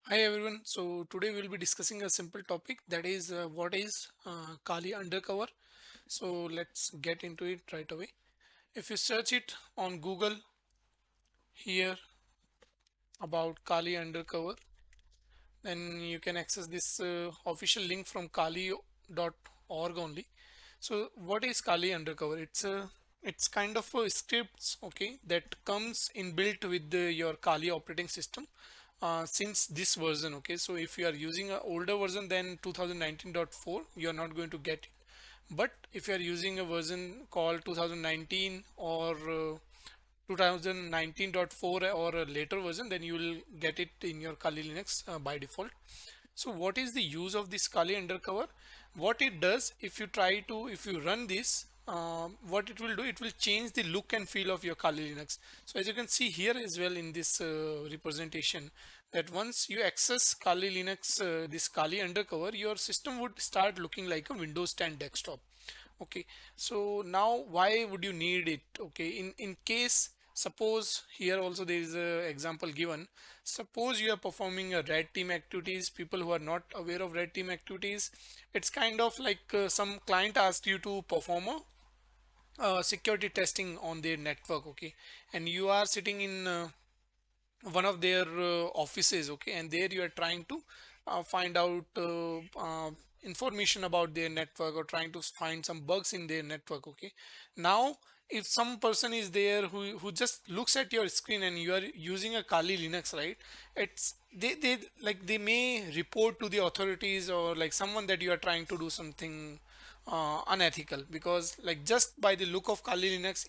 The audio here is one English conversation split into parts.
Hi everyone. So today we'll be discussing a simple topic that is what is Kali Undercover. So let's get into it right away. If you search it on Google here about Kali Undercover, then you can access this official link from kali.org only. So what is Kali Undercover? It's kind of a scripts, okay, that comes inbuilt with your Kali operating system since this version. Okay, so if you are using an older version than 2019.4, you are not going to get it. But if you are using a version called 2019 or 2019.4 or a later version, then you will get it in your Kali Linux by default. So what is the use of this Kali undercover? What it does, if you run this, what it will do, it will change the look and feel of your Kali Linux. So as you can see here as well in this representation, that once you access Kali Linux, this Kali undercover, your system would start looking like a Windows 10 desktop. Okay, so now why would you need it? Okay, in case, suppose here also there is a example given. Suppose you are performing a red team activities. People who are not aware of red team activities, it's kind of like some client asked you to perform a security testing on their network. Okay, and you are sitting in one of their offices. Okay, and there you are trying to find out information about their network or trying to find some bugs in their network. Okay, now if some person is there who just looks at your screen and you are using a Kali Linux, right? It's they like they may report to the authorities or like someone that you are trying to do something unethical, because like just by the look of Kali Linux,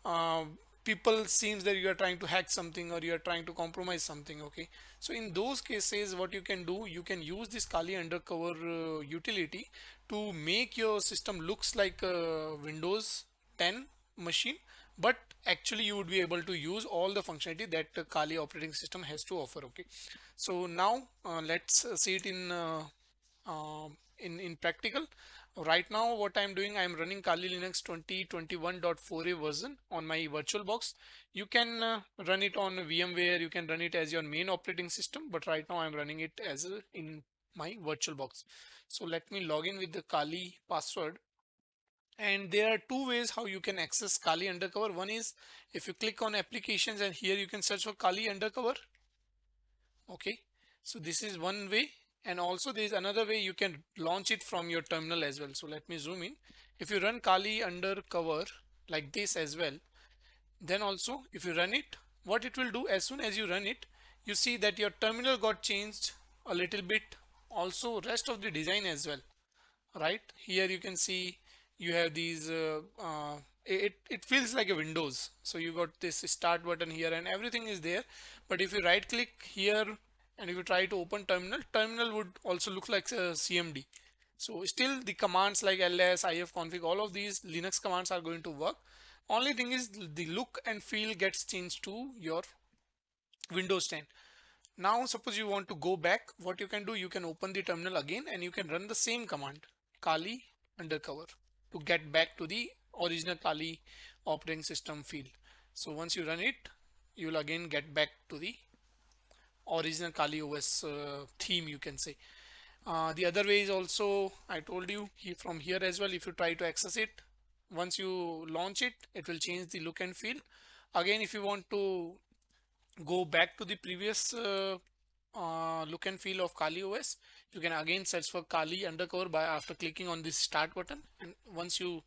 uh, people seems that you are trying to hack something or you are trying to compromise something. Okay, so in those cases what you can do, you can use this Kali undercover utility to make your system looks like a Windows 10 machine, but actually you would be able to use all the functionality that the Kali operating system has to offer. Okay, so now let's see it in practical. Right now what I'm doing, I'm running Kali Linux 2021.4a version on my virtual box. You can run it on VMware, you can run it as your main operating system, but right now I'm running it as in my virtual box. So let me log in with the Kali password. And there are two ways how you can access Kali undercover. One is if you click on applications and here you can search for Kali undercover. Okay, so this is one way, and also there is another way, you can launch it from your terminal as well. So let me zoom in. If you run Kali undercover like this as well, then also if you run it, what it will do, as soon as you run it, you see that your terminal got changed a little bit, also rest of the design as well. Right here you can see you have these it feels like a Windows. So you got this start button here and everything is there. But if you right click here and if you try to open terminal would also look like a CMD. So still the commands like ls, ifconfig, all of these Linux commands are going to work. Only thing is the look and feel gets changed to your Windows 10. Now suppose you want to go back, what you can do, you can open the terminal again and you can run the same command, Kali undercover, to get back to the original Kali operating system field. So once you run it, you will again get back to the original Kali OS theme, you can say. The other way is also, I told you from here as well, if you try to access it, once you launch it, it will change the look and feel. Again, if you want to go back to the previous look and feel of Kali OS, you can again search for Kali undercover by after clicking on this start button, and once you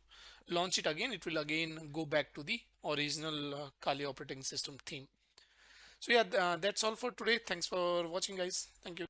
launch it again, it will again go back to the original Kali operating system theme. So yeah, that's all for today. Thanks for watching, guys. Thank you.